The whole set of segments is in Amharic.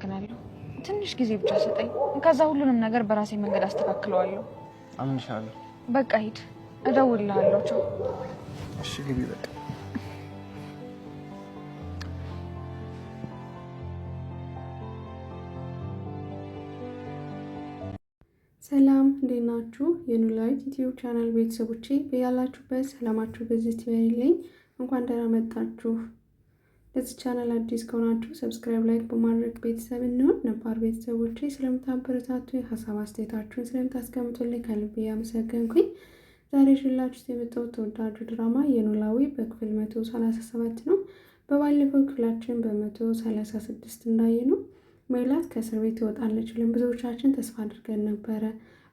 አመሰግናለሁ። ትንሽ ጊዜ ብቻ ስጠኝ። ከዛ ሁሉንም ነገር በራሴ መንገድ አስተካክለዋለሁ። አምንሻለሁ። በቃ ሂድ፣ እደውልልሃለሁ። ቻው። እሺ ግቢ በቃ። ሰላም እንዴት ናችሁ? የኖላዊት ዩቲዩብ ቻናል ቤተሰቦቼ በያላችሁበት ሰላማችሁ በዚህ ይበልልኝ። እንኳን ደህና መጣችሁ። ለዚህ ቻናል አዲስ ከሆናችሁ ሰብስክራይብ፣ ላይክ በማድረግ ቤተሰብ እንሆን። ነባር ቤተሰቦቼ ስለምታበረታቱ ሀሳብ አስተያየታችሁን ስለምታስቀምጡልኝ ከልብ ያመሰገንኩኝ። ዛሬ ይዤላችሁ የመጣሁት ተወዳጁ ድራማ የኖላዊ በክፍል 137 ነው። በባለፈው ክፍላችን በ136 እንዳየነው ሜላት ከእስር ቤት ትወጣለች ብለን ብዙዎቻችን ተስፋ አድርገን ነበረ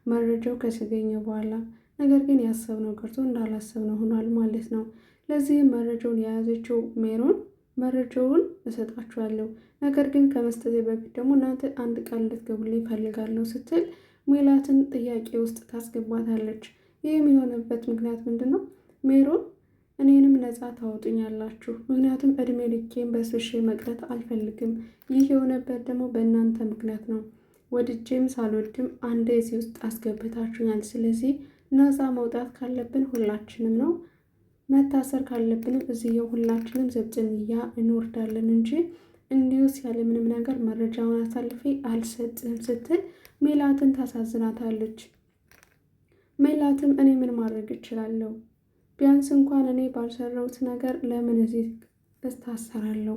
መረጃው ከተገኘ በኋላ። ነገር ግን ያሰብነው ቀርቶ እንዳላሰብነው ሆኗል ማለት ነው። ለዚህም መረጃውን የያዘችው ሜሮን መረጃውን እሰጣችኋለሁ፣ ነገር ግን ከመስጠቴ በፊት ደግሞ እናንተ አንድ ቃል እንድትገቡልኝ እፈልጋለሁ ስትል ሜላትን ጥያቄ ውስጥ ታስገባታለች። ይህም የሆነበት ምክንያት ምንድን ነው? ሜሮን እኔንም ነፃ ታወጡኛላችሁ፣ ምክንያቱም እድሜ ልኬን በስብሼ መቅረት አልፈልግም። ይህ የሆነበት ደግሞ በእናንተ ምክንያት ነው። ወድጄም ሳልወድም አንዴ እዚህ ውስጥ አስገብታችሁኛል። ስለዚህ ነፃ መውጣት ካለብን ሁላችንም ነው፣ መታሰር ካለብንም እዚህው ሁላችንም ዘብጥንያ እንወርዳለን እንጂ እንዲሁስ ያለምንም ነገር መረጃውን አሳልፌ አልሰጥም ስትል ሜላትን ታሳዝናታለች። ሜላትም እኔ ምን ማድረግ እችላለሁ? ቢያንስ እንኳን እኔ ባልሰራሁት ነገር ለምን እዚህ እታሰራለሁ?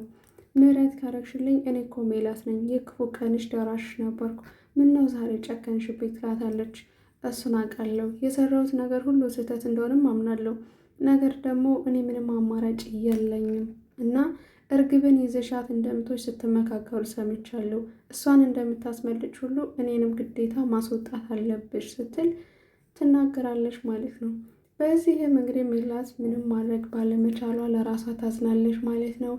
ምህረት ካረግሽልኝ እኔ እኮ ሜላት ነኝ፣ የክፉ ቀንሽ ደራሽ ነበርኩ። ምነው ዛሬ ጨከንሽብኝ? ትላታለች። እሱን አውቃለሁ፣ የሰራሁት ነገር ሁሉ ስህተት እንደሆነም አምናለሁ። ነገር ደግሞ እኔ ምንም አማራጭ የለኝም እና እርግብን ይዘሻት እንደምቶች ስትመካከሩ ሰምቻለሁ። እሷን እንደምታስመልጭ ሁሉ እኔንም ግዴታ ማስወጣት አለብሽ ስትል ትናገራለች ማለት ነው። በዚህም እንግዲህ ሜላት ምንም ማድረግ ባለመቻሏ ለራሷ ታዝናለች ማለት ነው።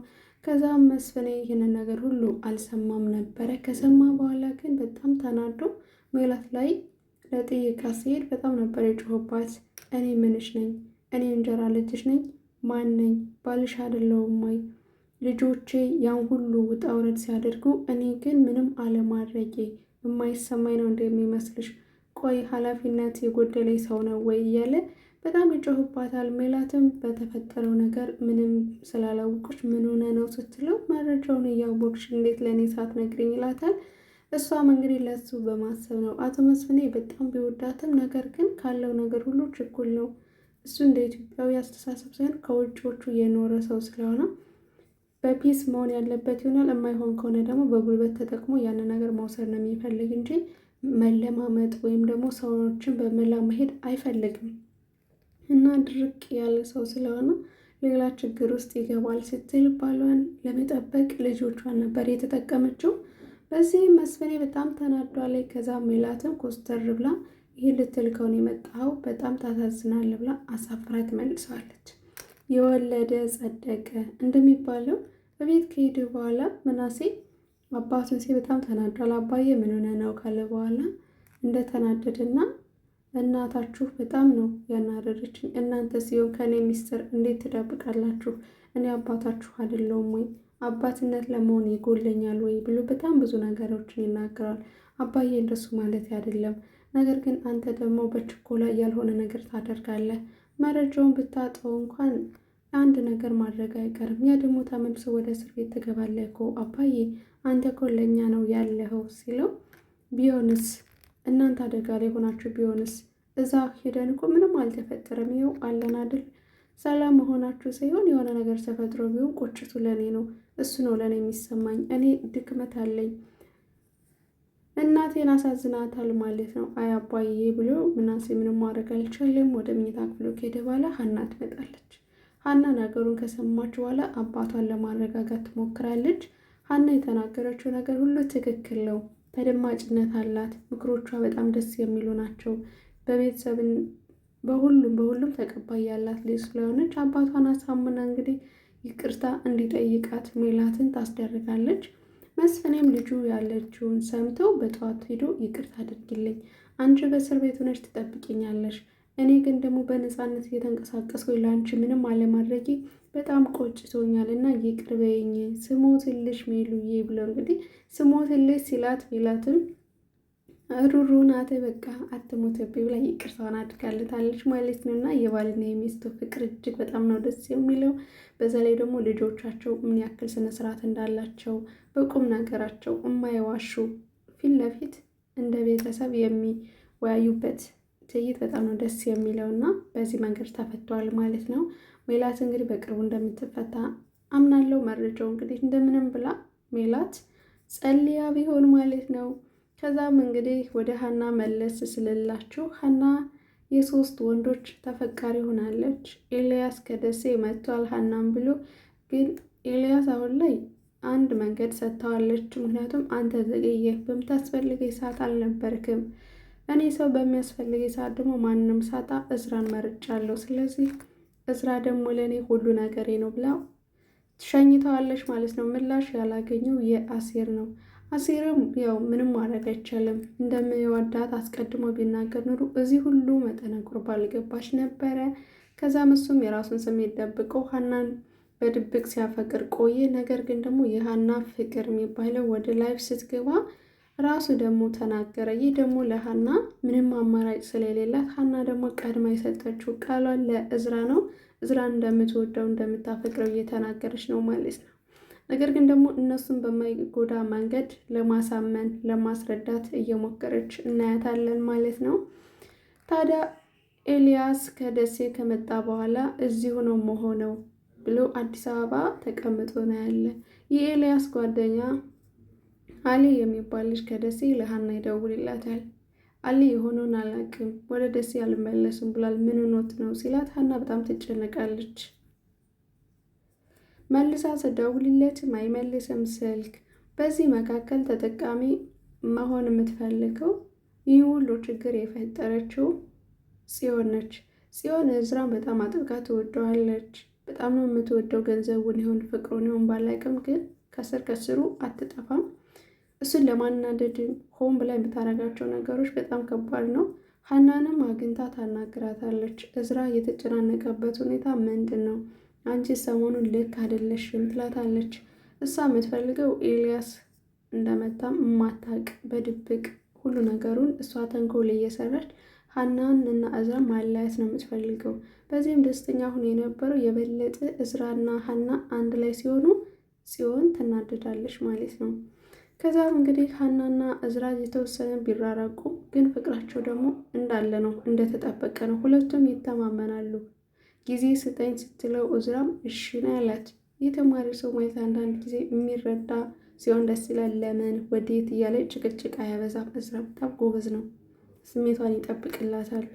ከዛም መስፍኔ ይህንን ነገር ሁሉ አልሰማም ነበረ። ከሰማ በኋላ ግን በጣም ተናዶ ሜላት ላይ ለጥይቃ ሲሄድ በጣም ነበር የጮህባት። እኔ ምንሽ ነኝ? እኔ እንጀራ ልጅሽ ነኝ? ማን ነኝ? ባልሽ አይደለሁም ወይ? ልጆቼ ያን ሁሉ ውጣ ውረድ ሲያደርጉ እኔ ግን ምንም አለማድረጌ የማይሰማኝ ነው እንደሚመስልሽ? ቆይ ኃላፊነት የጎደለኝ ሰው ነው ወይ? እያለ በጣም ይጮህባታል። ሜላትም በተፈጠረው ነገር ምንም ስላላወቅሽ ምን ሆነ ነው ስትለው መረጃውን እያወቅሽ እንዴት ለእኔ ሳትነግሪኝ ይላታል። እሷም እንግዲህ ለሱ በማሰብ ነው። አቶ መስፍኔ በጣም ቢወዳትም ነገር ግን ካለው ነገር ሁሉ ችኩል ነው። እሱ እንደ ኢትዮጵያዊ አስተሳሰብ ሳይሆን ከውጭዎቹ የኖረ ሰው ስለሆነ በፒስ መሆን ያለበት ይሆናል። የማይሆን ከሆነ ደግሞ በጉልበት ተጠቅሞ ያንን ነገር መውሰድ ነው የሚፈልግ እንጂ መለማመጥ ወይም ደግሞ ሰዎችን በመላ መሄድ አይፈልግም እና ድርቅ ያለ ሰው ስለሆነ ሌላ ችግር ውስጥ ይገባል ስትል ባሏን ለመጠበቅ ልጆቿን ነበር የተጠቀመችው። በዚህም መስፍኔ በጣም ተናዷል። ከዛ ሜላትም ኮስተር ብላ ይህ ልትልከውን የመጣው በጣም ታሳዝናለህ ብላ አሳፍራ ትመልሰዋለች። የወለደ ጸደቀ እንደሚባለው በቤት ከሄደ በኋላ ምናሴ አባቱን ሲ በጣም ተናዷል። አባዬ ምን ሆነ ነው ካለ በኋላ እንደተናደደና እናታችሁ በጣም ነው ያናደደችኝ። እናንተ ሲሆን ከኔ ሚስጥር እንዴት ትደብቃላችሁ? እኔ አባታችሁ አይደለሁም ወይ? አባትነት ለመሆን ይጎለኛል ወይ ብሎ በጣም ብዙ ነገሮችን ይናገራል። አባዬ እንደሱ ማለት አይደለም፣ ነገር ግን አንተ ደግሞ በችኮላ ያልሆነ ነገር ታደርጋለህ። መረጃውን ብታጠው እንኳን አንድ ነገር ማድረግ አይቀርም። ያ ደግሞ ተመልሶ ወደ እስር ቤት ትገባለህ እኮ አባዬ፣ አንተ እኮ ለእኛ ነው ያለኸው ሲለው ቢሆንስ እናንተ አደጋ ላይ ሆናችሁ ቢሆንስ? እዛ ሄደን እኮ ምንም አልተፈጠረም፣ ይኸው አለን አይደል? ሰላም መሆናችሁ ሳይሆን የሆነ ነገር ተፈጥሮ ቢሆን ቁጭቱ ለእኔ ነው፣ እሱ ነው ለእኔ የሚሰማኝ። እኔ ድክመት አለኝ፣ እናቴን አሳዝናታል ማለት ነው። አይ አባዬ ብሎ ምናሴ ምንም ማድረግ አልቻለም። ወደ መኝታ ክፍሉ ከሄደ በኋላ ሀና ትመጣለች። ሀና ነገሩን ከሰማች በኋላ አባቷን ለማረጋጋት ትሞክራለች። ሀና የተናገረችው ነገር ሁሉ ትክክል ነው፣ ተደማጭነት አላት። ምክሮቿ በጣም ደስ የሚሉ ናቸው። በቤተሰብን በሁሉም ተቀባይ ያላት ልጅ ስለሆነች አባቷን አሳምና እንግዲህ ይቅርታ እንዲጠይቃት ሜላትን ታስደርጋለች። መስፍኔም ልጁ ያለችውን ሰምተው በጠዋት ሄዶ ይቅርታ አድርጊልኝ፣ አንቺ በእስር ቤት ሆነች ትጠብቂኛለሽ፣ እኔ ግን ደግሞ በነፃነት እየተንቀሳቀስኩ ለአንቺ ምንም አለማድረጌ በጣም ቆጭቶኛል እና ይቅር በይኝ ስሞትልሽ ሜሉዬ ብሎ እንግዲህ ስሞትልሽ ሲላት ሜላትም ሩሩ ናት በቃ አትሞትብኝ ብላ ይቅርታዋን አድርጋለታለች ማለት ነው። እና የባልና የሚስቱ ፍቅር እጅግ በጣም ነው ደስ የሚለው። በዛ ላይ ደግሞ ልጆቻቸው ምን ያክል ስነስርዓት እንዳላቸው በቁም ነገራቸው የማይዋሹ ፊት ለፊት እንደ ቤተሰብ የሚወያዩበት ትዕይንት በጣም ነው ደስ የሚለው እና በዚህ መንገድ ተፈቷል ማለት ነው። ሜላት እንግዲህ በቅርቡ እንደምትፈታ አምናለው። መረጃው እንግዲህ እንደምንም ብላ ሜላት ጸልያ ቢሆን ማለት ነው። ከዛም እንግዲህ ወደ ሀና መለስ ስልላችሁ ሀና የሶስት ወንዶች ተፈቃሪ ሆናለች። ኤልያስ ከደሴ መጥቷል ሀናም ብሎ ግን ኤልያስ አሁን ላይ አንድ መንገድ ሰጥተዋለች። ምክንያቱም አንተ ዘገየ በምታስፈልገኝ ሰዓት አልነበርክም። እኔ ሰው በሚያስፈልገኝ ሰዓት ደግሞ ማንም ሳጣ እዝራን መርጫለሁ። ስለዚህ እዝራ ደግሞ ለእኔ ሁሉ ነገሬ ነው ብላ ትሸኝተዋለች ማለት ነው። ምላሽ ያላገኘው የአሴር ነው። አሴርም ያው ምንም ማድረግ አይቻልም። እንደሚወዳት አስቀድሞ ቢናገር ኑሮ እዚህ ሁሉ መጠነቁር ባልገባች ነበረ። ከዛም እሱም የራሱን ስሜት ደብቆ ሀናን በድብቅ ሲያፈቅር ቆየ። ነገር ግን ደግሞ የሀና ፍቅር የሚባለው ወደ ላይፍ ስትገባ ራሱ ደግሞ ተናገረ። ይህ ደግሞ ለሀና ምንም አማራጭ ስለሌላት ሀና ደግሞ ቀድማ የሰጠችው ቃሏን ለእዝራ ነው። እዝራን እንደምትወደው እንደምታፈቅረው እየተናገረች ነው ማለት ነው። ነገር ግን ደግሞ እነሱን በማይጎዳ መንገድ ለማሳመን ለማስረዳት እየሞከረች እናያታለን ማለት ነው። ታዲያ ኤልያስ ከደሴ ከመጣ በኋላ እዚሁ ነው መሆነው ብሎ አዲስ አበባ ተቀምጦ ነው ያለ። የኤልያስ ጓደኛ አሊ የሚባል ልጅ ከደሴ ለሀና ይደውልላታል። አሊ የሆነውን አላውቅም ወደ ደሴ አልመለስም ብሏል። ምን ሆኖት ነው ሲላት ሀና በጣም ትጨነቃለች። መልሳ ስደውልለትም አይመልስም ስልክ። በዚህ መካከል ተጠቃሚ መሆን የምትፈልገው ይህ ሁሉ ችግር የፈጠረችው ጽዮን ነች። ጽዮን እዝራን በጣም አጥብቃ ትወደዋለች። በጣም ነው የምትወደው። ገንዘቡን ይሁን ፍቅሩን ይሁን ባላውቅም ግን ከስር ከስሩ አትጠፋም። እሱን ለማናደድ ሆን ብላ የምታደርጋቸው ነገሮች በጣም ከባድ ነው። ሀናንም አግኝታ ታናግራታለች። እዝራ የተጨናነቀበት ሁኔታ ምንድን ነው? አንቺ ሰሞኑን ልክ አይደለሽም ትላታለች። እሷ የምትፈልገው ኤልያስ እንደመታም ማታቅ በድብቅ ሁሉ ነገሩን እሷ ተንኮል እየሰራች ሀናን እና እዝራ ማለያየት ነው የምትፈልገው። በዚህም ደስተኛ ሁን የነበረው የበለጠ እዝራና ሀና አንድ ላይ ሲሆኑ ጽዮን ትናደዳለች ማለት ነው። ከዛም እንግዲህ ሀናና እዝራ የተወሰነ ቢራራቁ ግን ፍቅራቸው ደግሞ እንዳለ ነው፣ እንደተጠበቀ ነው። ሁለቱም ይተማመናሉ። ጊዜ ስጠኝ ስትለው እዝራም እሺ ነው ያላት። የተማሪ ሰው ማለት አንዳንድ ጊዜ የሚረዳ ሲሆን ደስ ይላል። ለምን ወዴት እያለ ጭቅጭቅ አያበዛም። እዝራ በጣም ጎበዝ ነው፣ ስሜቷን ይጠብቅላታል።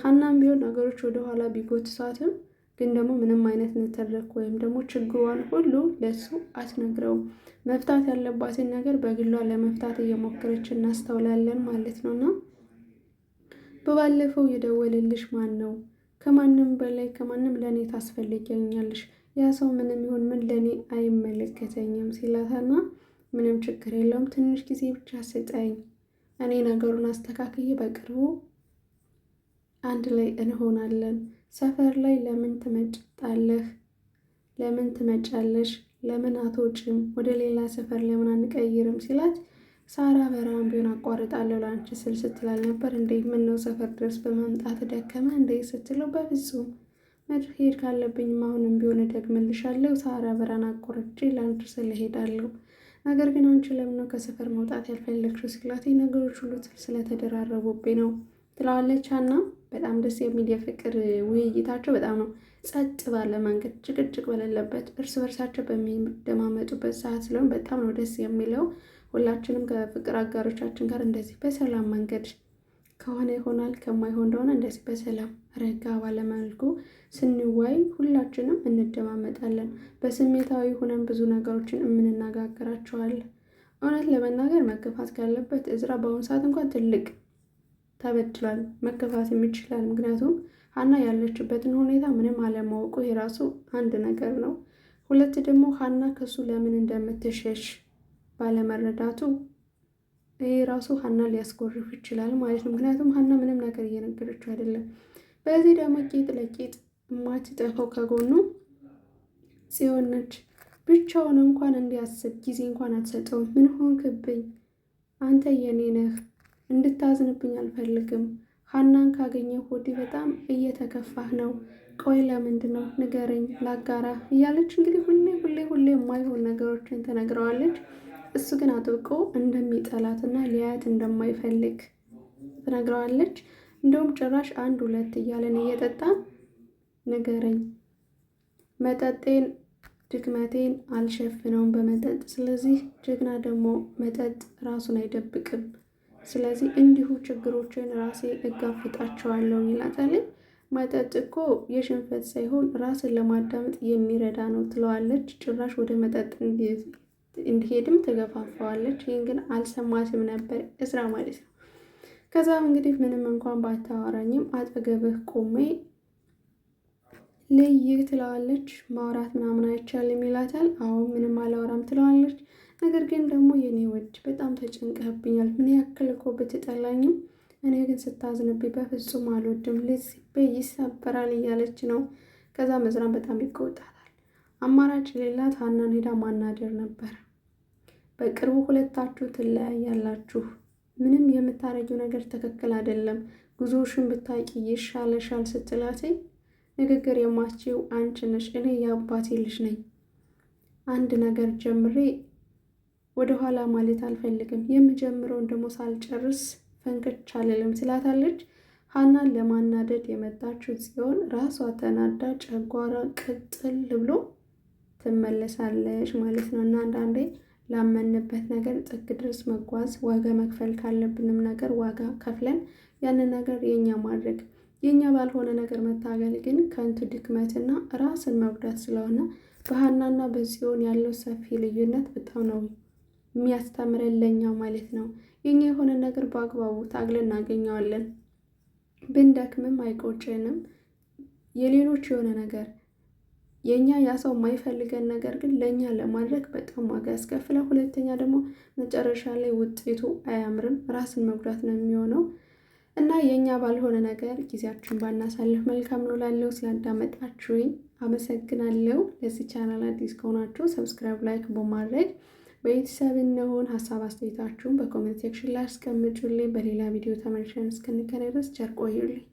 ሀናም ቢሆን ነገሮች ወደኋላ ቢጎትቷትም ግን ደግሞ ምንም አይነት ንትርክ ወይም ደግሞ ችግሯን ሁሉ ለሱ አትነግረውም። መፍታት ያለባትን ነገር በግሏ ለመፍታት እየሞከረች እናስተውላለን ማለት ነው። እና በባለፈው የደወልልሽ ማን ነው? ከማንም በላይ ከማንም ለእኔ ታስፈልጊኛለሽ። ያ ሰው ምንም ይሁን ምን ለእኔ አይመለከተኝም ሲላታና ምንም ችግር የለውም ትንሽ ጊዜ ብቻ ስጠኝ፣ እኔ ነገሩን አስተካክዬ በቅርቡ አንድ ላይ እንሆናለን። ሰፈር ላይ ለምን ትመጫለህ? ለምን ትመጫለሽ? ለምን አትወጪም? ወደ ሌላ ሰፈር ለምን አንቀይርም ሲላት ሳራ በራም ቢሆን አቋርጣለሁ ለአንቺ ስል ስትላል ነበር እንዴ? ምን ነው ሰፈር ድረስ በመምጣት ደከመ እንዴ ስትለው በፍጹም መሄድ ካለብኝም አሁንም ቢሆን እደግምልሻለሁ። ሳራ በራን አቋርጬ ለአንቺ ስል እሄዳለሁ። ነገር ግን አንቺ ለምን ነው ከሰፈር መውጣት ያልፈለግሽው ሲላት ነገሮች ሁሉ ስለተደራረቡብኝ ነው ትለዋለች። ሀና በጣም ደስ የሚል የፍቅር ውይይታቸው በጣም ነው ጸጥ ባለ መንገድ ጭቅጭቅ በሌለበት እርስ በርሳቸው በሚደማመጡበት ሰዓት ስለሆነ በጣም ነው ደስ የሚለው። ሁላችንም ከፍቅር አጋሮቻችን ጋር እንደዚህ በሰላም መንገድ ከሆነ ይሆናል፣ ከማይሆን እንደሆነ እንደዚህ በሰላም ረጋ ባለመልኩ ስንወያይ ሁላችንም እንደማመጣለን። በስሜታዊ ሆነን ብዙ ነገሮችን የምንነጋገራቸዋለን። እውነት ለመናገር መገፋት ካለበት እዝራ በአሁኑ ሰዓት እንኳን ትልቅ ተበድሏል፣ መገፋት ይችላል። ምክንያቱም ሀና ያለችበትን ሁኔታ ምንም አለማወቁ የራሱ አንድ ነገር ነው። ሁለት ደግሞ ሀና ከሱ ለምን እንደምትሸሽ ባለመረዳቱ ይህ ራሱ ሀና ሊያስኮርፍ ይችላል ማለት ነው። ምክንያቱም ሀና ምንም ነገር እየነገረችው አይደለም። በዚህ ደግሞ ቂጥ ለቂጥ የማትጠፋው ከጎኑ ጽዮን ነች። ብቻውን እንኳን እንዲያስብ ጊዜ እንኳን አትሰጠውም። ምን ሆንክብኝ? አንተ የኔ ነህ። እንድታዝንብኝ አልፈልግም። ሀናን ካገኘሁ ወዲህ በጣም እየተከፋህ ነው። ቆይ ለምንድን ነው ንገረኝ፣ ላጋራ እያለች እንግዲህ ሁሌ የማይሆን ነገሮችን ትነግረዋለች። እሱ ግን አጥብቆ እንደሚጠላትና ሊያያት እንደማይፈልግ ትነግረዋለች። እንደውም ጭራሽ 1 2 እያለን እየጠጣ ንገረኝ፣ መጠጤን ድክመቴን አልሸፍነውም በመጠጥ። ስለዚህ ጀግና ደግሞ መጠጥ ራሱን አይደብቅም። ስለዚህ እንዲሁ ችግሮችን ራሴ እጋፍጣቸዋለሁ ይላታል። መጠጥ እኮ የሽንፈት ሳይሆን ራስን ለማዳመጥ የሚረዳ ነው ትለዋለች። ጭራሽ ወደ መጠጥ እንዲሄድም ትገፋፋዋለች። ይህን ግን አልሰማትም ነበር እዝራ ማለት ነው። ከዛም እንግዲህ ምንም እንኳን ባታወራኝም አጠገብህ ቆሜ ልይ ትለዋለች። ማውራት ምናምን አይቻልም ይላታል። አዎ ምንም አላወራም ትለዋለች። ነገር ግን ደግሞ የኔ ወድ በጣም ተጨንቀህብኛል። ምን ያክል እኮ ብትጠላኝም እኔ ግን ስታዝንብኝ በፍጹም አልወድም። ልቤ ይሰበራል እያለች ነው። ከዛ እዝራም በጣም ይቆጣታል። አማራጭ ሌላት ሀናን ሄዳ ማናደር ነበር። በቅርቡ ሁለታችሁ ትለያያላችሁ። ምንም የምታረጊው ነገር ትክክል አይደለም። ጉዞሽን ብታቂ ይሻለሻል ስትላትኝ ንግግር የማትችይው አንቺ ነሽ። እኔ የአባቴ ልጅ ነኝ። አንድ ነገር ጀምሬ ወደኋላ ማለት አልፈልግም። የምጀምረውን ደግሞ ሳልጨርስ ፈንክች አልልም ትላታለች። ሀናን ለማናደድ የመጣችው ጽዮን ራሷ ተናዳ ጨጓራ ቅጥል ብሎ ትመለሳለች ማለት ነው። እና አንዳንዴ ላመንበት ነገር ጥግ ድረስ መጓዝ፣ ዋጋ መክፈል ካለብንም ነገር ዋጋ ከፍለን ያንን ነገር የኛ ማድረግ፣ የኛ ባልሆነ ነገር መታገል ግን ከንቱ ድክመትና ራስን መጉዳት ስለሆነ በሀናና በጽዮን ያለው ሰፊ ልዩነት በጣም ነው የሚያስተምረን ለኛ ማለት ነው። የኛ የሆነ ነገር በአግባቡ ታግለን እናገኘዋለን። ብንደክምም አይቆጨንም። የሌሎች የሆነ ነገር የኛ ያ ሰው የማይፈልገን ነገር ግን ለኛ ለማድረግ በጣም ዋጋ ያስከፍላል። ሁለተኛ ደግሞ መጨረሻ ላይ ውጤቱ አያምርም፣ ራስን መጉዳት ነው የሚሆነው። እና የኛ ባልሆነ ነገር ጊዜያችሁን ባናሳልፍ መልካም ነው። ላለው ስላዳመጣችሁኝ አመሰግናለሁ። ለዚህ ቻናል አዲስ ከሆናችሁ ሰብስክራይብ፣ ላይክ በማድረግ ቤተሰብ እንሁን። ሀሳብ አስተያየታችሁን በኮሜንት ሴክሽን ላይ አስቀምጡልኝ። በሌላ ቪዲዮ ተመልሰን እስክንገናኝ ድረስ ቸር ቆዩልኝ።